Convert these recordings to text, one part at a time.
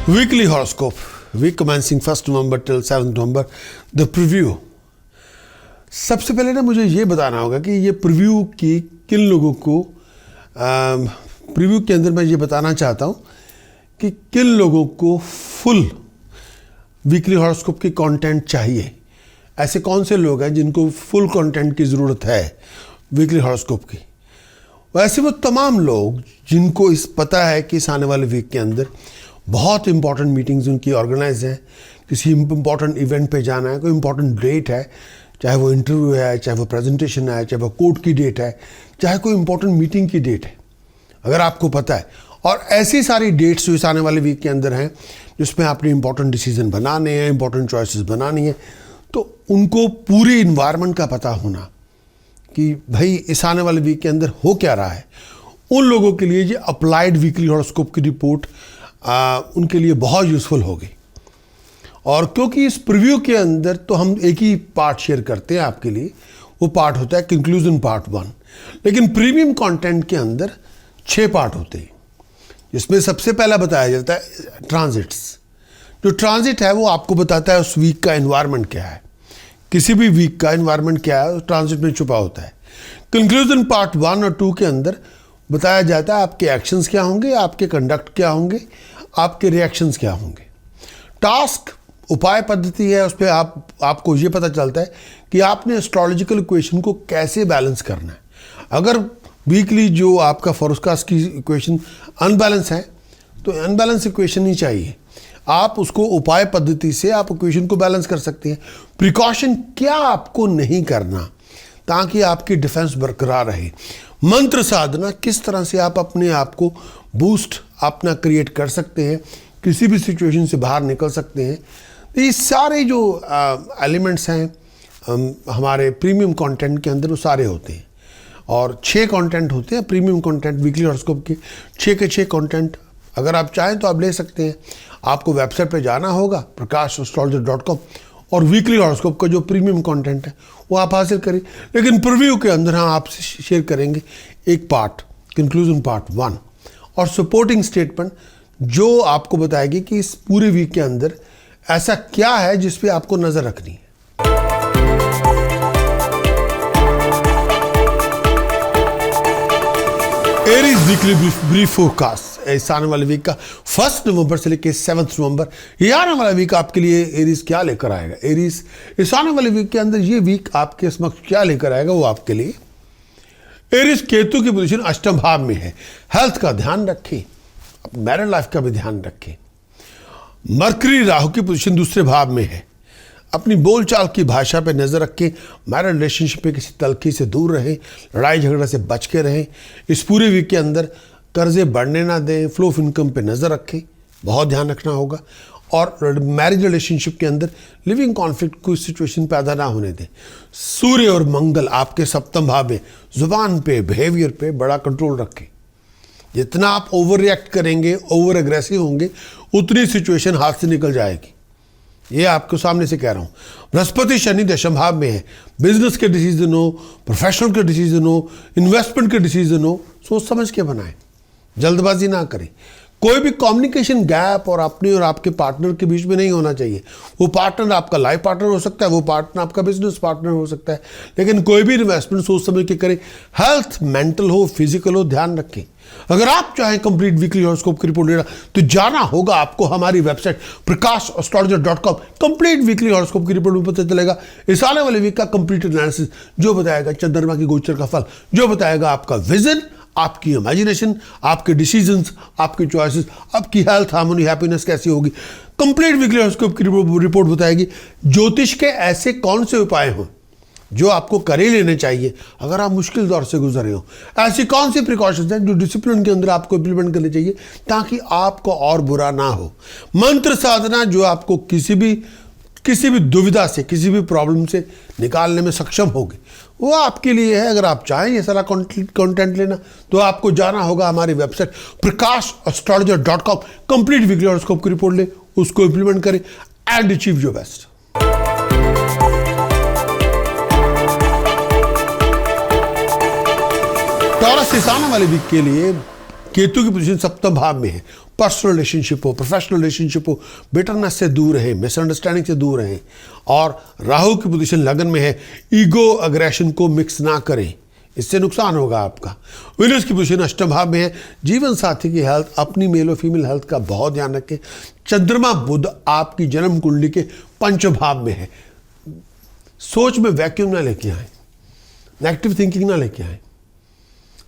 Weekly horoscope, week commencing 1st November till 7th November, the preview। सबसे पहले ना मुझे ये बताना होगा कि ये प्रीव्यू की किन लोगों को प्रीव्यू के अंदर मैं ये बताना चाहता हूँ कि किन लोगों को फुल वीकली हॉरोस्कोप की कंटेंट चाहिए। ऐसे कौन से लोग हैं जिनको फुल कंटेंट की ज़रूरत है वीकली हॉरोस्कोप की। वैसे वो तमाम लोग जिनको इस पता है कि इस आने वाले वीक के अंदर बहुत इंपॉर्टेंट मीटिंग्स उनकी ऑर्गेनाइज हैं, किसी इंपॉर्टेंट इवेंट पे जाना है, कोई इंपॉर्टेंट डेट है, चाहे वो इंटरव्यू है, चाहे वो प्रेजेंटेशन है, चाहे वो कोर्ट की डेट है, चाहे कोई इंपॉर्टेंट मीटिंग की डेट है, अगर आपको पता है। और ऐसी सारी डेट्स जो इस आने वाले वीक के अंदर हैं जिसमें आपने इंपॉर्टेंट डिसीजन बनाने हैं, इंपॉर्टेंट चॉइसेस बनानी है, तो उनको पूरी इन्वायरमेंट का पता होना कि भाई इस आने वाले वीक के अंदर हो क्या रहा है, उन लोगों के लिए ये अप्लाइड वीकली हॉरोस्कोप की रिपोर्ट उनके लिए बहुत यूज़फुल होगी। और क्योंकि इस प्रीव्यू के अंदर तो हम एक ही पार्ट शेयर करते हैं आपके लिए, वो पार्ट होता है कंक्लूजन पार्ट 1, लेकिन प्रीमियम कंटेंट के अंदर 6 पार्ट होते हैं, जिसमें सबसे पहला बताया जाता है ट्रांजिट्स। जो ट्रांजिट है वो आपको बताता है उस वीक का एनवायरनमेंट क्या है, किसी भी वीक का एनवायरनमेंट क्या है ट्रांजिट में छुपा होता है। कंक्लूजन पार्ट 1 और 2 के अंदर बताया जाता है आपके एक्शंस क्या होंगे, आपके कंडक्ट क्या होंगे, आपके रिएक्शंस क्या होंगे। टास्क उपाय पद्धति है, उस पर आपको ये पता चलता है कि आपने एस्ट्रोलॉजिकल इक्वेशन को कैसे बैलेंस करना है। अगर वीकली जो आपका फोरकास्ट की इक्वेशन अनबैलेंस है तो अनबैलेंस इक्वेशन ही चाहिए, आप उसको उपाय पद्धति से आप इक्वेशन को बैलेंस कर सकते हैं। प्रिकॉशन क्या आपको नहीं करना ताकि आपकी डिफेंस बरकरार रहे। मंत्र साधना, किस तरह से आप अपने आप को बूस्ट अपना क्रिएट कर सकते हैं, किसी भी सिचुएशन से बाहर निकल सकते हैं। ये सारे जो एलिमेंट्स हैं हमारे प्रीमियम कंटेंट के अंदर वो सारे होते हैं। और 6 कंटेंट होते हैं प्रीमियम कंटेंट वीकली हॉरोस्कोप के, 6 के 6 कंटेंट अगर आप चाहें तो आप ले सकते हैं। आपको वेबसाइट पे जाना होगा prakashastrologer.com और वीकली हॉरोस्कोप का जो प्रीमियम कंटेंट है वो आप हासिल करें। लेकिन प्रीव्यू के अंदर हम आपसे शेयर करेंगे एक पार्ट, कंक्लूजन पार्ट 1 और सपोर्टिंग स्टेटमेंट जो आपको बताएगी कि इस पूरे वीक के अंदर ऐसा क्या है जिस पे आपको नजर रखनी है। एरीज वीकली ब्रीफ फोरकास्ट इस आने वाले वीक का 1 नवंबर से लेकर 7 नवंबर, ये आने वाला वीक आपके लिए एरीज क्या लेकर आएगा। एरीज इस आने वाले वीक के अंदर ये वीक आपके समक्ष क्या लेकर आएगा वो आपके लिए। एरीज केतु की पोजीशन अष्टम भाव में है, हेल्थ का ध्यान रखें, मैरिड लाइफ का भी ध्यान रखें। मरकरी राहु की पोजीशन दूसरे भाव में है, अपनी बोलचाल की भाषा पे नज़र रखें, मैरिड रिलेशनशिप में किसी तलखी से दूर रहें, लड़ाई झगड़ा से बच के रहें। इस पूरे वीक के अंदर कर्जे बढ़ने ना दें, फ्लो ऑफ इनकम पे नज़र रखें, बहुत ध्यान रखना होगा। और मैरिज रिलेशनशिप के अंदर लिविंग कॉन्फ्लिक्ट कोई सिचुएशन पैदा ना होने दें। सूर्य और मंगल आपके सप्तम भाव में, जुबान पे बिहेवियर पे बड़ा कंट्रोल रखें। जितना आप ओवर रिएक्ट करेंगे, ओवर एग्रेसिव होंगे, उतनी सिचुएशन हाथ से निकल जाएगी। ये आपको सामने से कह रहा हूँ। बृहस्पति शनि दशम भाव में है, बिजनेस के डिसीजन हो, प्रोफेशनल के डिसीजन हो, इन्वेस्टमेंट के डिसीजन हो, सोच समझ के बनाएं, जल्दबाजी ना करें। कोई भी कम्युनिकेशन गैप और अपने और आपके पार्टनर के बीच में नहीं होना चाहिए। वो पार्टनर आपका लाइफ पार्टनर हो सकता है, वो पार्टनर आपका बिजनेस पार्टनर हो सकता है, लेकिन कोई भी इन्वेस्टमेंट सोच समझ के करें। हेल्थ मेंटल हो फिजिकल हो ध्यान रखें। अगर आप चाहें कंप्लीट वीकली हॉरोस्कोप की रिपोर्ट लेना तो जाना होगा आपको हमारी website prakashastrologer.com। Complete weekly horoscope की रिपोर्ट में पता चलेगा इस आने वाले वीक का कंप्लीट एनालिसिस, जो बताएगा चंद्रमा की गोचर का फल, जो बताएगा आपका विजन, आपकी इमेजिनेशन, आपके डिसीजंस, आपकी चॉइसेस, आपकी हेल्थ, हार्मोनी, हैप्पीनेस कैसी होगी। कंप्लीट वीकली हॉरोस्कोप की रिपोर्ट बताएगी ज्योतिष के ऐसे कौन से उपाय हों जो आपको करे लेने चाहिए अगर आप मुश्किल दौर से गुजर रहे हो। ऐसी कौन सी प्रिकॉशंस हैं जो डिसिप्लिन के अंदर आपको इंप्लीमेंट करने चाहिए ताकि आपको और बुरा ना हो। मंत्र साधना जो आपको किसी भी दुविधा से, किसी भी प्रॉब्लम से निकालने में सक्षम होगी, वो आपके लिए है। अगर आप चाहें ये सारा कंटेंट लेना तो आपको जाना होगा हमारी website prakashastrologer.com। Complete weekly horoscope की रिपोर्ट ले, उसको इंप्लीमेंट करें and achieve your best. Taurus इस आने वाले वीक के लिए केतु की पोजीशन सप्तम भाव में है। पर्सनल रिलेशनशिप हो, प्रोफेशनल रिलेशनशिप हो, बिटरनेस से दूर रहें, मिसअंडरस्टैंडिंग से दूर रहें। और राहु की पोजीशन लगन में है, ईगो अग्रेशन को मिक्स ना करें, इससे नुकसान होगा आपका। वीनस की पोजीशन अष्टम भाव में है। जीवन साथी की हेल्थ, अपनी मेल और फीमेल हेल्थ का बहुत ध्यान रखें। चंद्रमा बुध आपकी जन्म कुंडली के पंचम भाव में है। सोच में वैक्यूम ना लेके आए, नेगेटिव थिंकिंग ना लेके आए,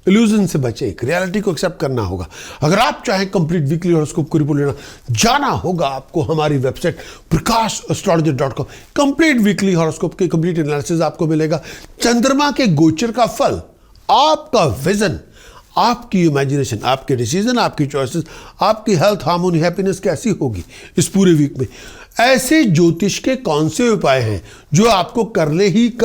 इल्यूजन से बचे, एक रियलिटी को एक्सेप्ट करना होगा। अगर आप चाहें कंप्लीट वीकली हॉरोस्कोप को रिपोर्ट लेना, जाना होगा आपको हमारी website prakash.astrologer.com। Complete weekly horoscope के कंप्लीट एनालिसिस आपको मिलेगा। चंद्रमा के गोचर का फल, आपका विजन, आपकी इमेजिनेशन, आपके डिसीजन, आपकी चॉइसेस, आपकी हेल्थ, हार्मोनी, हैप्पीनेस कैसी होगी इस पूरे वीक में। ऐसे ज्योतिष के कौन से उपाय हैं जो आपको कर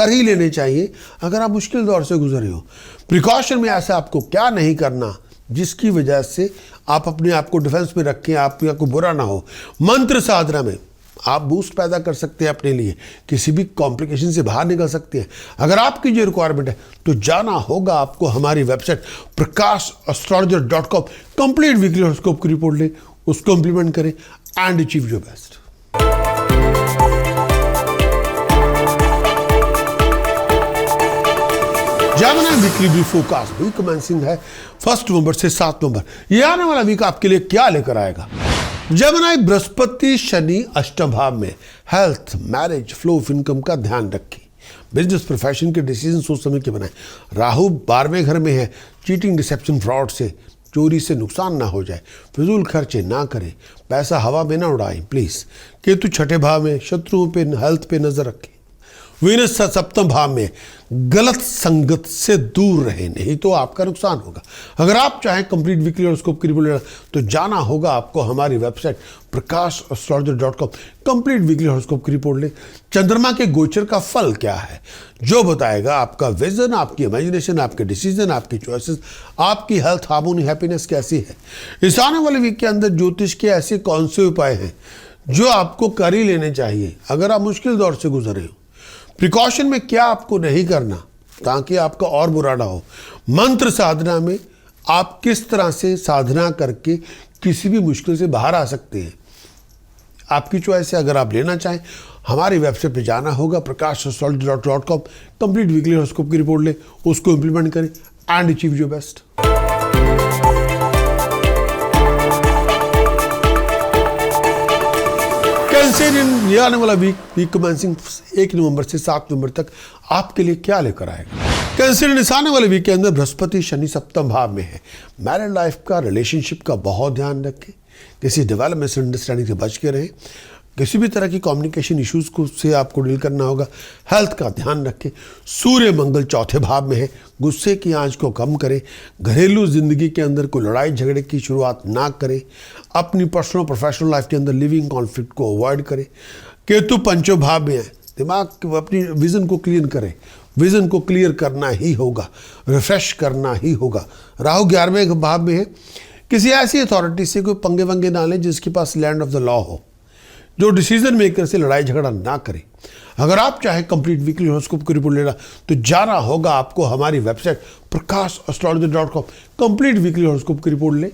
ही लेने चाहिए अगर आप मुश्किल दौर से गुजरे हो। प्रिकॉशन में ऐसा आपको क्या नहीं करना जिसकी वजह से आप अपने आप को डिफेंस में रखें, आपको बुरा ना हो। मंत्र साधना में आप बूस्ट पैदा कर सकते हैं अपने लिए, किसी भी कॉम्प्लिकेशन से बाहर निकल सकते हैं। अगर आपकी जो रिक्वायरमेंट है तो जाना होगा आपको हमारी website prakash.astrologer.com। Complete weekly horoscope की रिपोर्ट लें, उसको इंप्लीमेंट करें and achieve your best. Gemini weekly brief forecast week commencing है 1 नवंबर से 7 नवंबर। ये आने वाला वीक आपके लिए क्या लेकर आएगा। जेमिनी बृहस्पति शनि अष्टम भाव में, health, marriage, flow of income का ध्यान रखें। बिजनेस प्रोफेशन के डिसीजन सोच समझ के बनाएं। राहु 12वें घर में है, चीटिंग, डिसेप्शन, फ्रॉड से, चोरी से नुकसान ना हो जाए। फिजूल खर्चे ना करें, पैसा हवा में ना उड़ाएं प्लीज। केतु 6ठे भाव में, शत्रुओं पे, हेल्थ पे नजर रखें। वीनस सप्तम भाव में, गलत संगत से दूर रहे, नहीं तो आपका नुकसान होगा। अगर आप चाहें कंप्लीट वीकली हॉरोस्कोप की रिपोर्ट लेना तो जाना होगा आपको हमारी website prakash.astrologer.com। Complete weekly horoscope की रिपोर्ट लें। चंद्रमा के गोचर का फल क्या है जो बताएगा आपका विजन, आपकी इमेजिनेशन, आपके डिसीजन, आपकी चॉइसेस, आपकी हेल्थ, हार्मोनी, हैप्पीनेस कैसी है। इस आने वाले वीक के अंदर ज्योतिष के ऐसे कौन से उपाय हैं जो आपको कर ही लेने चाहिए अगर आप मुश्किल दौर से गुजरे हो। प्रिकॉशन में क्या आपको नहीं करना ताकि आपका और बुरा ना हो। मंत्र साधना में आप किस तरह से साधना करके किसी भी मुश्किल से बाहर आ सकते हैं, आपकी चॉइस है। अगर आप लेना चाहें हमारी वेबसाइट पे जाना होगा prakash.astrologer.com। कंप्लीट वीकली हॉरोस्कोप की रिपोर्ट लें, उसको इंप्लीमेंट करें and achieve your best. Cancerian, ये आने वाला वीक कमेंसिंग 1 नवंबर से 7 नवंबर तक आपके लिए क्या लेकर आएगा। कैंसेरियन, इस आने वाले वीक के अंदर बृहस्पति शनि सप्तम भाव में है। मैरिड लाइफ का, रिलेशनशिप का बहुत ध्यान रखें। किसी डेवलपमेंट मिसअंडरस्टैंडिंग से बच के रहें। किसी भी तरह की कम्युनिकेशन इश्यूज को से आपको डील करना होगा। हेल्थ का ध्यान रखें। सूर्य मंगल 4थे भाव में है, गुस्से की आंच को कम करें। घरेलू जिंदगी के अंदर कोई लड़ाई झगड़े की शुरुआत ना करें। अपनी पर्सनल प्रोफेशनल लाइफ के अंदर लिविंग कॉन्फ्लिक्ट को अवॉइड करें। केतु पंचम भाव में है, दिमाग अपनी विजन को क्लियर करें। विजन को क्लियर करना ही होगा, रिफ्रेश करना ही होगा। राहु 11वें भाव में है। किसी ऐसी अथॉरिटी से कोई पंगे वंगे ना लें जिसके पास लैंड ऑफ द लॉ हो, जो डिसीजन मेकर से लड़ाई झगड़ा ना करे। अगर आप चाहें कंप्लीट वीकली हॉरोस्कोप की रिपोर्ट लेना तो जाना होगा आपको हमारी website prakash.astrologer.com। Complete weekly horoscope की रिपोर्ट लें,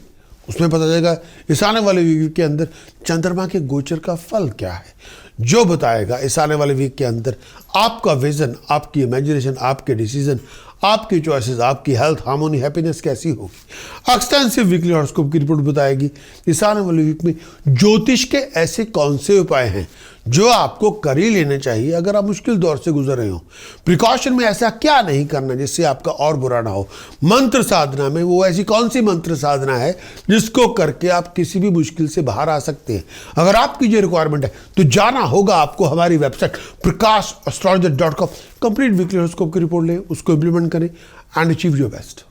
उसमें पता चलेगा इस आने वाले वीक के अंदर चंद्रमा के गोचर का फल क्या है जो बताएगा इस आने वाले वीक के अंदर आपका विजन, आपकी इमेजिनेशन, आपके डिसीजन, आपकी चॉइसेस, आपकी हेल्थ, हार्मोनी, हैप्पीनेस कैसी होगी। एक्सटेंसिव वीकली हॉरोस्कोप की रिपोर्ट बताएगी इस आने वाले वीक में ज्योतिष के ऐसे कौन से उपाय हैं जो आपको कर ही लेने चाहिए अगर आप मुश्किल दौर से गुजर रहे हो। प्रिकॉशन में ऐसा क्या नहीं करना जिससे आपका और बुरा ना हो। मंत्र साधना में वो ऐसी कौन सी मंत्र साधना है जिसको करके आप किसी भी मुश्किल से बाहर आ सकते हैं। अगर आपकी जो रिक्वायरमेंट है तो जाना होगा आपको हमारी website prakash.astrologer.com। Complete weekly horoscope की रिपोर्ट लें, उसको इंप्लीमेंट करें and achieve your best.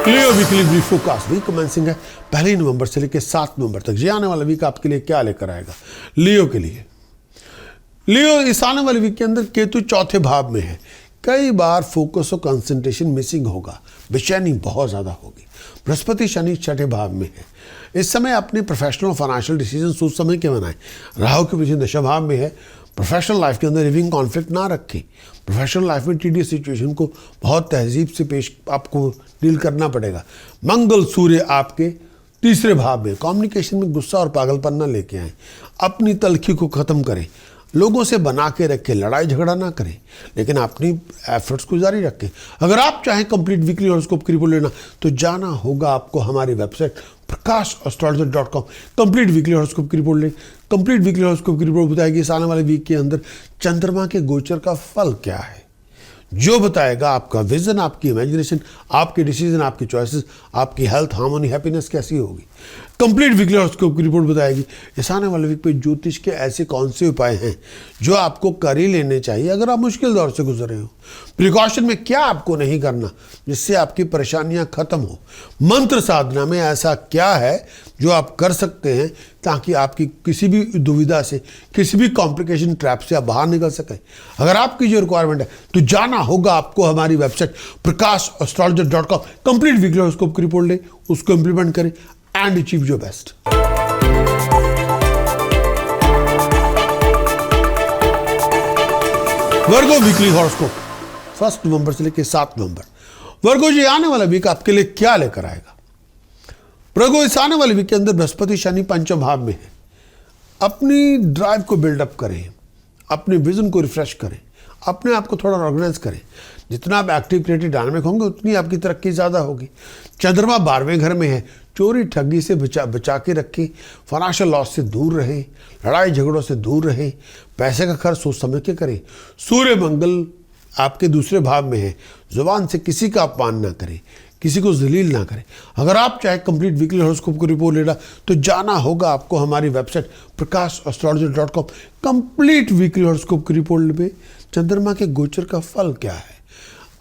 Leo weekly brief forecast week commencing है 1 नवंबर से लेकर 7 नवंबर तक। ये आने वाला वीक आपके लिए क्या लेकर आएगा। लियो के लिए, लियो इस आने वाले वीक के अंदर केतु 4थे भाव में है। कई बार फोकस और कंसंट्रेशन मिसिंग होगा, बेचैनी बहुत ज़्यादा होगी। बृहस्पति शनि 6ठे भाव में है। इस समय अपने प्रोफेशनल और फाइनेंशियल डिसीजन सोच समझ के बनाएं। राहु की पोजीशन दशम भाव में है। प्रोफेशनल लाइफ के अंदर लिविंग कॉन्फ्लिक्ट ना रखें। प्रोफेशनल लाइफ में टीडियस सिचुएशन को बहुत तहजीब से पेश आपको डील करना पड़ेगा। मंगल सूर्य आपके तीसरे भाव में, कम्युनिकेशन में गुस्सा और पागलपन ना लेके आए। अपनी तलखी को ख़त्म करें, लोगों से बना के रखें, लड़ाई झगड़ा ना करें, लेकिन अपनी एफर्ट्स को जारी रखें। अगर आप चाहें कंप्लीट वीकली हॉरोस्कोप की रिपोर्ट लेना तो जाना होगा आपको हमारी website prakash.astrologer.com। Complete weekly horoscope की रिपोर्ट लें। कंप्लीट वीकली हॉरोस्कोप की रिपोर्ट बताएगी इस आने वाले वीक के अंदर चंद्रमा के गोचर का फल क्या है, जो बताएगा आपका विजन, आपकी इमेजिनेशन, आपके डिसीजन, आपकी चॉइसेस, आपकी हेल्थ, हार्मोनी, हैप्पीनेस कैसी होगी। कंप्लीट वीकली हॉरोस्कोप की रिपोर्ट बताएगी इस आने वाले वीक पे ज्योतिष के ऐसे कौन से उपाय हैं जो आपको कर ही लेने चाहिए अगर आप मुश्किल दौर से गुजर रहे हो। प्रिकॉशन में क्या आपको नहीं करना जिससे आपकी परेशानियां खत्म हो। मंत्र साधना में ऐसा क्या है जो आप कर सकते हैं ताकि आपकी किसी भी दुविधा से, किसी भी कॉम्प्लिकेशन ट्रैप से आप बाहर निकल सकें। अगर आपकी जो रिक्वायरमेंट है तो जाना होगा आपको हमारी website prakash.astrologer.com। Complete weekly horoscope की रिपोर्ट लें, उसको इंप्लीमेंट करें and achieve your best. Virgo weekly horoscope 1 नवंबर से लेकर 7 नवंबर। वर्गो जी आने वाला वीक आपके लिए क्या लेकर आएगा। वर्गो इस आने वाले वीक के अंदर बृहस्पति शनि पंचम भाव में है। अपनी ड्राइव को बिल्डअप करें, अपने विजन को रिफ्रेश करें, अपने आप को थोड़ा ऑर्गेनाइज करें। जितना आप एक्टिव, क्रिएटिव, डायनामिक होंगे उतनी आपकी तरक्की ज़्यादा होगी। चंद्रमा 12वें घर में है। चोरी ठगी से बचा के रखें, फाइनेंशियल लॉस से दूर रहें, लड़ाई झगड़ों से दूर रहें, पैसे का खर्च सोच समझ के करें। सूर्य मंगल आपके दूसरे भाव में है। जुबान से किसी का अपमान ना करें, किसी को जलील ना करें। अगर आप चाहे कंप्लीट वीकली हॉरोस्कोप को रिपोर्ट लेना तो जाना होगा आपको हमारी website prakash.astrologer.com। Complete weekly horoscope की रिपोर्ट में चंद्रमा के गोचर का फल क्या है,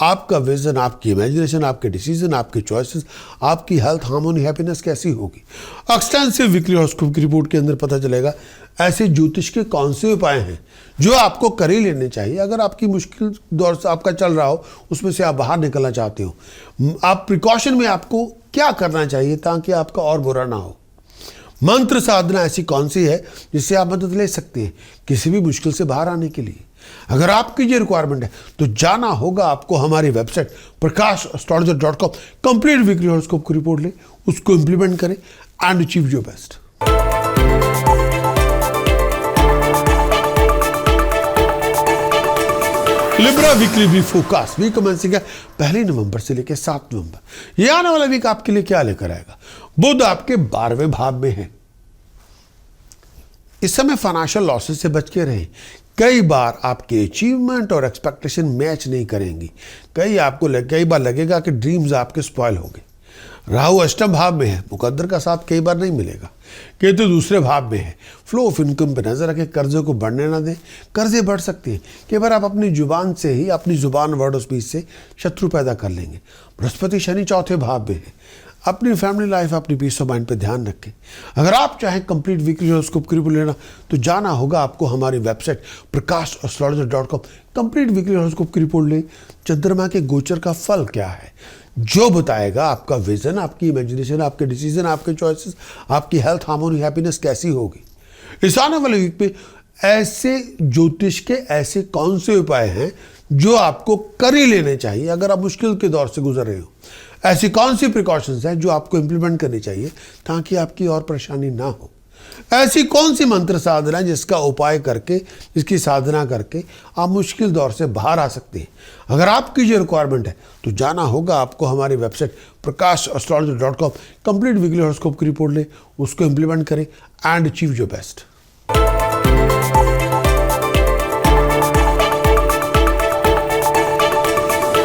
आपका विजन, आपकी इमेजिनेशन, आपके डिसीजन, आपके चॉइसेस, आपकी हेल्थ, हार्मोनी, हैप्पीनेस कैसी होगी। एक्सटेंसिव वीकली हॉरोस्कोप की रिपोर्ट के अंदर पता चलेगा ऐसे ज्योतिष के कौन से उपाय हैं जो आपको कर ही लेने चाहिए अगर आपकी मुश्किल दौर से आपका चल रहा हो, उसमें से आप बाहर निकलना चाहते हो। आप प्रिकॉशन में आपको क्या करना चाहिए ताकि आपका और बुरा ना हो। मंत्र साधना ऐसी कौन सी है जिससे आप मदद ले सकते हैं किसी भी मुश्किल से बाहर आने के लिए। अगर आपकी ये रिक्वायरमेंट है तो जाना होगा आपको हमारी website prakash.astrologer.com। Complete weekly horoscope की रिपोर्ट लें, उसको इंप्लीमेंट करें and achieve your best. Libra weekly week focus week commencing है 1 नवंबर से लेकर 7 नवंबर। ये आने वाला वीक आपके लिए क्या लेकर आएगा। बुध आपके 12वें भाव में है। इस समय फाइनेंशियल लॉसेस से बच के रहें। कई बार आपके अचीवमेंट और एक्सपेक्टेशन मैच नहीं करेंगी। कई बार लगेगा कि ड्रीम्स आपके स्पॉइल हो गए। राहु अष्टम भाव में है। मुकद्दर का साथ कई बार नहीं मिलेगा। केतु दूसरे भाव में है। फ्लो ऑफ इनकम पर नजर रखें, कर्जे को बढ़ने ना दें। कर्जे बढ़ सकते हैं। कई बार आप अपनी जुबान से ही, अपनी जुबान वर्ड ऑफ स्पीच से शत्रु पैदा कर लेंगे। बृहस्पति शनि चौथे भाव में है। अपनी फैमिली लाइफ, अपनी पीस ऑफ माइंड पे ध्यान रखें। अगर आप चाहें कंप्लीट वीकली हॉरोस्कोप की रिपोर्ट लेना तो जाना होगा आपको हमारी website prakash.astrologer.com। Complete weekly horoscope की रिपोर्ट लें। चंद्रमा के गोचर का फल क्या है जो बताएगा आपका विजन, आपकी इमेजिनेशन, आपके डिसीजन, आपके चॉइसेस, आपकी हेल्थ, हार्मोनी, हैप्पीनेस कैसी होगी। इस आने वाले वीक पे ऐसे ज्योतिष के ऐसे कौन से उपाय हैं जो आपको कर ही लेने चाहिए अगर आप मुश्किल के दौर से गुजर रहे हो। ऐसी कौन सी प्रिकॉशंस हैं जो आपको इंप्लीमेंट करनी चाहिए ताकि आपकी और परेशानी ना हो। ऐसी कौन सी मंत्र साधना है जिसका उपाय करके, जिसकी साधना करके आप मुश्किल दौर से बाहर आ सकते हैं। अगर आपकी ये रिक्वायरमेंट है तो जाना होगा आपको हमारी website prakash.astrologer.com। Complete weekly horoscope की रिपोर्ट लें, उसको इंप्लीमेंट करें and achieve your best.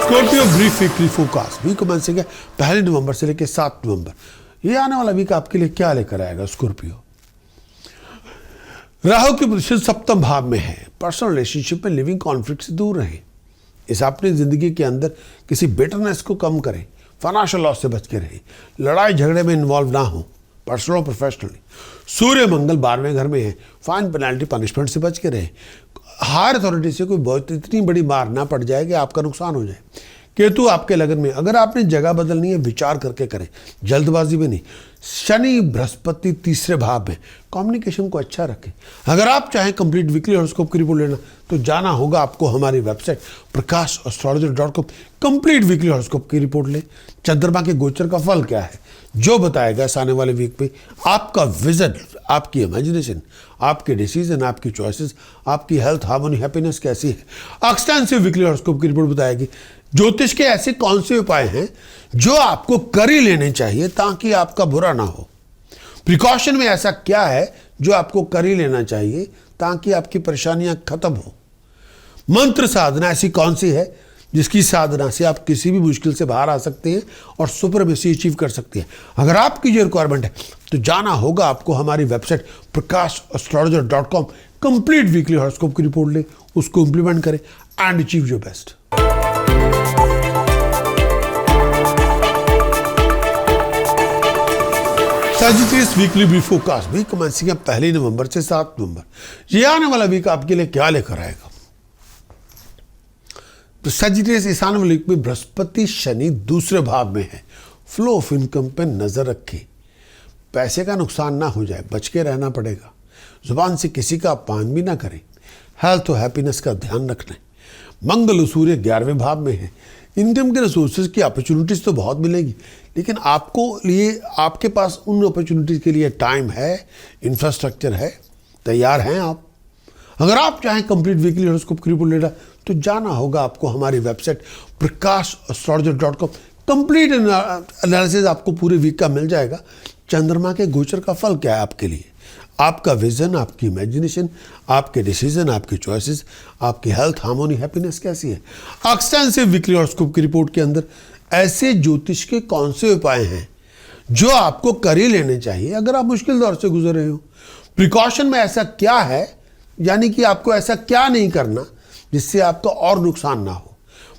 Scorpio brief weekly focus week commencing है 1 नवंबर से लेकर 7 नवंबर। ये आने वाला वीक आपके लिए क्या लेकर आएगा। स्कॉर्पियो राहु की पोजीशन 7th भाव में है। पर्सनल रिलेशनशिप में लिविंग कॉन्फ्लिक्ट से दूर रहें। इस अपनी जिंदगी के अंदर किसी बिटरनेस को कम करें। फाइनेंशियल लॉस से बच के रहें। लड़ाई झगड़े में इन्वॉल्व ना हो, पर्सनल और प्रोफेशनली। सूर्य मंगल 12वें घर में है। फाइन, पेनल्टी, पनिशमेंट से बच के रहें। हायर अथॉरिटी से कोई बहुत इतनी बड़ी मार ना पड़ जाए कि आपका नुकसान हो जाए। केतु आपके लगन में, अगर आपने जगह बदलनी है विचार करके करें, जल्दबाजी में नहीं। शनि बृहस्पति तीसरे भाव में, कम्युनिकेशन को अच्छा रखें। अगर आप चाहें कंप्लीट वीकली हॉरोस्कोप की रिपोर्ट लेना तो जाना होगा आपको हमारी website prakash.astrologer.com। Complete weekly horoscope की रिपोर्ट लें। चंद्रमा के गोचर का फल क्या है जो बताएगा इस आने वाले वीक में आपका विजन, आपकी इमेजिनेशन, आपके डिसीजन, आपकी चॉइसेस, आपकी हेल्थ, हार्मोनी, हैप्पीनेस कैसी है। एक्सटेंसिव वीकली हॉरोस्कोप की रिपोर्ट बताएगी ज्योतिष के ऐसे कौन से उपाय हैं जो आपको कर ही लेने चाहिए ताकि आपका बुरा ना हो। प्रिकॉशन में ऐसा क्या है जो आपको कर ही लेना चाहिए ताकि आपकी परेशानियां खत्म हो। मंत्र साधना ऐसी कौन सी है जिसकी साधना से आप किसी भी मुश्किल से बाहर आ सकते हैं और सुपरमेसी अचीव कर सकते हैं। अगर आपकी ये रिक्वायरमेंट है तो जाना होगा आपको हमारी website prakash.astrologer.com। Complete weekly horoscope की रिपोर्ट लें, उसको इंप्लीमेंट करें and achieve your best. Sagittarius weekly brief forecast week commencing 1 नवंबर से 7 नवंबर। ये आने वाला वीक आपके लिए क्या लेकर आएगा। तो सजिटेरियस इस आने वाले वीक में बृहस्पति शनि दूसरे भाव में है। फ्लो ऑफ इनकम पे नजर रखें, पैसे का नुकसान ना हो जाए, बच के रहना पड़ेगा। जुबान से किसी का अपमान भी ना करें। हेल्थ और हैप्पीनेस का ध्यान रखना है। मंगल और सूर्य 11वें भाव में है। इनकम के रिसोर्सेज की अपॉर्चुनिटीज तो बहुत मिलेगी, लेकिन आपको लिए आपके पास उन अपॉर्चुनिटीज के लिए टाइम है, इंफ्रास्ट्रक्चर है, तैयार हैं आप। अगर आप चाहें कंप्लीट वीकली हॉरोस्कोप की रिपोर्ट लेना तो जाना होगा आपको हमारी वेबसाइट prakash.astrologer.com। कंप्लीट एनालिसिस आपको पूरे वीक का मिल जाएगा। चंद्रमा के गोचर का फल क्या है आपके लिए, आपका विजन, आपकी इमेजिनेशन, आपके डिसीजन, आपकी चॉइसेस, आपकी हेल्थ, हार्मोनी, हैप्पीनेस कैसी है। एक्सटेंसिव वीकली हॉरोस्कोप की रिपोर्ट के अंदर ऐसे ज्योतिष के कौन से उपाय हैं जो आपको कर ही लेने चाहिए अगर आप मुश्किल दौर से गुजर रहे हो। प्रिकॉशन में ऐसा क्या है, यानी कि आपको ऐसा क्या नहीं करना जिससे आपका और नुकसान ना हो।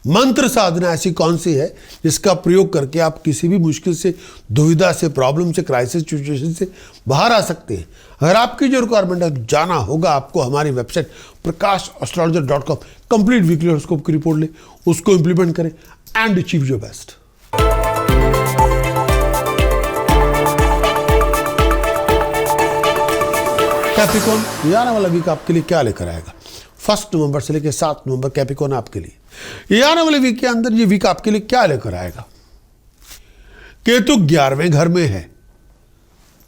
मंत्र साधना ऐसी कौन सी है जिसका प्रयोग करके आप किसी भी मुश्किल से, दुविधा से, प्रॉब्लम से, क्राइसिस सिचुएशन से बाहर आ सकते हैं। अगर आपकी जो रिक्वायरमेंट है जाना होगा आपको हमारी website prakash.astrologer.com। Complete weekly horoscope की रिपोर्ट लें, उसको इंप्लीमेंट करें and achieve your best. Capricorn, ये आने वाला वीक आपके लिए क्या लेकर आएगा। 1 नवंबर से लेकर 7 नवंबर कैप्रिकॉर्न आपके लिए, ये आने वाले वीक के अंदर ये वीक आपके लिए क्या लेकर आएगा। केतु 11वें घर में है।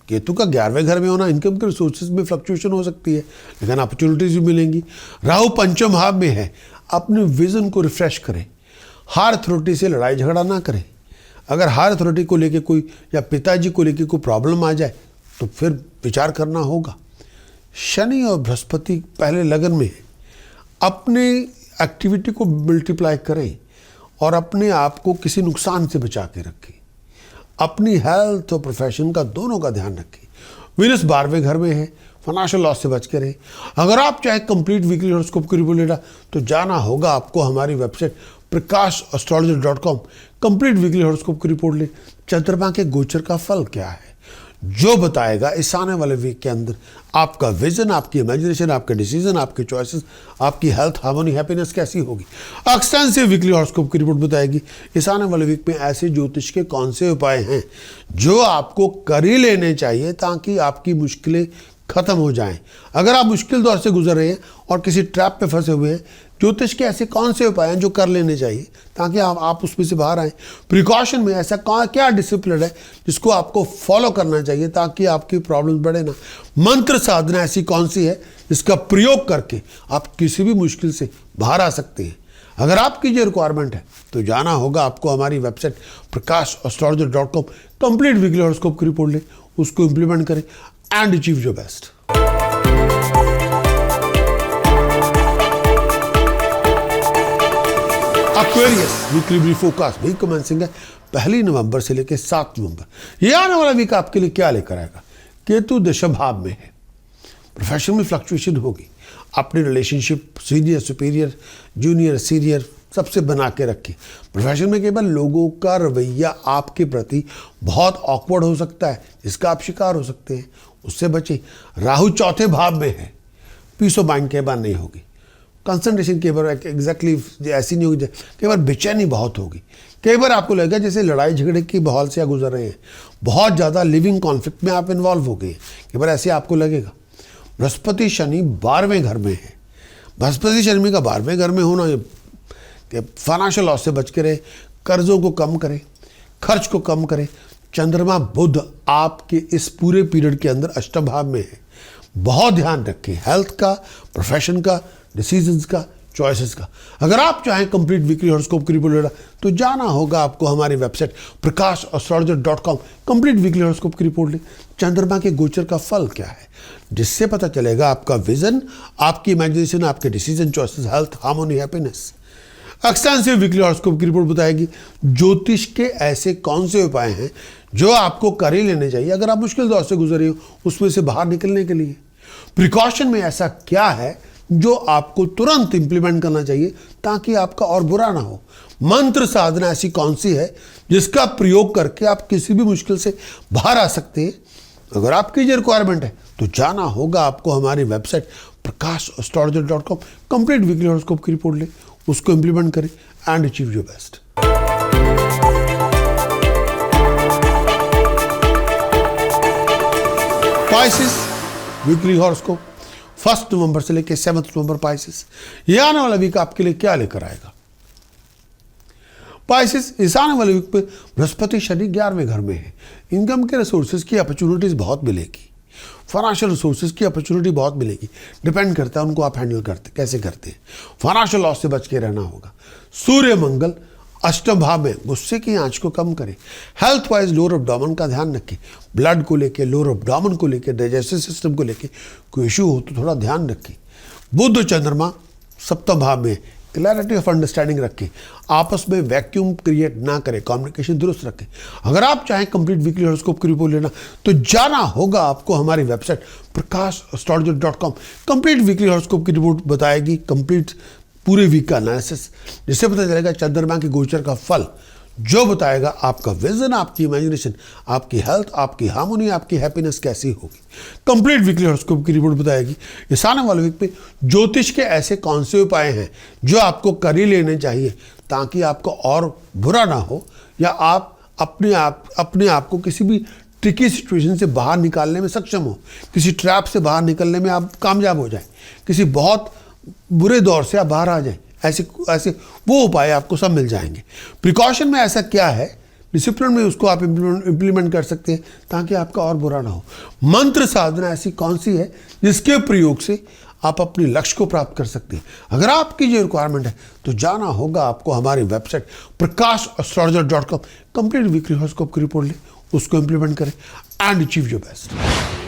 केतु का 11वें घर में होना इनकम के रिसोर्सेज में फ्लक्चुएशन हो सकती है, लेकिन अपॉर्चुनिटीज भी मिलेंगी। राहु 5वें भाव में है। अपने विजन को रिफ्रेश करें। हायर अथॉरिटी से लड़ाई झगड़ा ना करें। अगर हायर अथॉरिटी को लेकर कोई या पिताजी को लेकर कोई प्रॉब्लम आ जाए तो फिर विचार करना होगा। शनि और बृहस्पति पहले लगन में है। अपने एक्टिविटी को मल्टीप्लाई करें और अपने आप को किसी नुकसान से बचा के रखें। अपनी हेल्थ और प्रोफेशन का दोनों का ध्यान रखें। वीनस 12वें घर में है। फाइनेंशियल लॉस से बच के रहें। अगर आप चाहे कंप्लीट वीकली हॉरोस्कोप की रिपोर्ट लेना तो जाना होगा आपको हमारी website prakash.astrologer.com। Complete weekly horoscope की रिपोर्ट लें। चंद्रमा के गोचर का फल क्या है जो बताएगा इस आने वाले वीक के अंदर आपका विजन, आपकी इमेजिनेशन, आपके डिसीजन, आपके चॉइसेस, आपकी हेल्थ, हार्मोनी, हैप्पीनेस कैसी होगी। एक्सटेंसिव वीकली हॉरोस्कोप की रिपोर्ट बताएगी इस आने वाले वीक में ऐसे ज्योतिष के कौन से उपाय हैं जो आपको कर ही लेने चाहिए ताकि आपकी मुश्किलें खत्म हो जाएं। अगर आप मुश्किल दौर से गुजर रहे हैं और किसी ट्रैप पे फंसे हुए हैं, ज्योतिष के ऐसे कौन से उपाय हैं जो कर लेने चाहिए ताकि आप उसमें से बाहर आएँ। प्रिकॉशन में ऐसा क्या डिसिप्लिन है जिसको आपको फॉलो करना चाहिए ताकि आपकी प्रॉब्लम बढ़े ना। मंत्र साधना ऐसी कौन सी है जिसका प्रयोग करके आप किसी भी मुश्किल से बाहर आ सकते हैं। अगर आपकी ये रिक्वायरमेंट है तो जाना होगा आपको हमारी website prakash.astrologer.com। Complete weekly horoscope की रिपोर्ट लें, उसको इंप्लीमेंट करें and achieve your best. Aquarius weekly brief forecast week commencing है 1 नवंबर से लेकर 7 नवंबर। ये आने वाला वीक आपके लिए क्या लेकर आएगा। केतु 10वें भाव में है। प्रोफेशन में फ्लक्चुएशन होगी। अपनी relationship senior, superior, junior, senior सबसे बना के रखें। प्रोफेशन में केवल लोगों का रवैया आपके प्रति बहुत ऑकवर्ड हो सकता है जिसका आप शिकार हो सकते हैं, उससे बचें। राहु 4थे भाव में है। पीस ऑफ माइंड के बाद नहीं होगी। कंसंट्रेशन कई बार एग्जैक्टली ऐसी नहीं होगी, कई बार बेचैनी बहुत होगी, कई बार आपको लगेगा जैसे लड़ाई झगड़े की माहौल से आप गुजर रहे हैं, बहुत ज़्यादा लिविंग कॉन्फ्लिक्ट में आप इन्वॉल्व हो गए, कई बार ऐसे आपको लगेगा। बृहस्पति शनि 12वें घर में है, बृहस्पति शनि का 12वें घर में होना फाइनेंशियल लॉस से बच के रहे, कर्जों को कम करे, खर्च को कम करे। चंद्रमा बुध आपके इस पूरे पीरियड के अंदर अष्टम भाव में है, बहुत ध्यान रखें हेल्थ का, प्रोफेशन का, डिसीजंस का, चॉइसेस का। अगर आप चाहें कंप्लीट वीकली हॉरोस्कोप की रिपोर्ट लेना तो जाना होगा आपको हमारी website prakash.astrologer.com, complete weekly horoscope की रिपोर्ट लें। चंद्रमा के गोचर का फल क्या है, जिससे पता चलेगा आपका विजन, आपकी इमेजिनेशन, आपके decision, choices, health, harmony, happiness. Extensive weekly horoscope की रिपोर्ट बताएगी ज्योतिष के ऐसे कौन से उपाय हैं जो आपको कर ही लेने चाहिए अगर आप मुश्किल दौर से गुजर रही हो, उसमें से बाहर निकलने के लिए। प्रिकॉशन में ऐसा क्या है जो आपको तुरंत इंप्लीमेंट करना चाहिए ताकि आपका और बुरा ना हो। मंत्र साधना ऐसी कौन सी है जिसका प्रयोग करके आप किसी भी मुश्किल से बाहर आ सकते हैं। अगर आपकी ये रिक्वायरमेंट है तो जाना होगा आपको हमारी website prakash.astrologer.com, complete weekly horoscope की रिपोर्ट लें, उसको इंप्लीमेंट करें and achieve your best. Pisces weekly horoscope 1 नवंबर से लेकर 7 नवंबर पाइसेस, ये आने वाला वीक आपके लिए क्या लेकर आएगा। पाइसेस इस आने वाले वीक पे बृहस्पति शनि 11वें घर में है, इनकम के रिसोर्सेज की अपॉर्चुनिटीज बहुत मिलेगी, फाइनेंशियल रिसोर्सेज की अपॉर्चुनिटी बहुत मिलेगी। डिपेंड करता है उनको आप हैंडल करते कैसे करते हैं। फाइनेंशियल लॉस से बच के रहना होगा। सूर्य मंगल अष्टम भाव में गुस्से की आंच को कम करें। हेल्थ वाइज लोअर एब्डोमेन का ध्यान रखें, ब्लड को लेके, लोअर एब्डोमेन को लेके, डाइजेस्टिव सिस्टम को लेके कोई इशू हो तो थोड़ा ध्यान रखें। बुध चंद्रमा सप्तम भाव में, क्लैरिटी ऑफ अंडरस्टैंडिंग रखें, आपस में वैक्यूम क्रिएट ना करें, कम्युनिकेशन दुरुस्त रखें। अगर आप चाहें कंप्लीट वीकली हॉरोस्कोप की रिपोर्ट लेना तो जाना होगा आपको हमारी website prakash.astrologer.com, complete weekly horoscope की रिपोर्ट बताएगी कंप्लीट पूरे वीक का एनालिसिस, जिससे पता चलेगा चंद्रमा के गोचर का फल, जो बताएगा आपका विजन, आपकी इमेजिनेशन, आपकी हेल्थ, आपकी हार्मोनी, आपकी हैप्पीनेस कैसी होगी। कंप्लीट वीकली हॉरोस्कोप की रिपोर्ट बताएगी इस आने वाले वीक पे ज्योतिष के ऐसे कौन से उपाय हैं जो आपको कर ही लेने चाहिए ताकि आपको और बुरा ना हो, या आप अपने आप को किसी भी ट्रिकी सिचुएशन से बाहर निकालने में सक्षम हो, किसी ट्रैप से बाहर निकलने में आप कामयाब हो जाए, किसी बहुत बुरे दौर से आप बाहर आ जाए, ऐसे वो उपाय आपको सब मिल जाएंगे। प्रिकॉशन में ऐसा क्या है, डिसिप्लिन में उसको आप इम्प्लीमेंट कर सकते हैं ताकि आपका और बुरा ना हो। मंत्र साधना ऐसी कौन सी है जिसके प्रयोग से आप अपने लक्ष्य को प्राप्त कर सकते हैं। अगर आपकी ये रिक्वायरमेंट है तो जाना होगा आपको हमारी website prakash.astrologer.com, complete weekly horoscope की रिपोर्ट लें, उसको इम्प्लीमेंट करें एंड अचीव योर बेस्ट।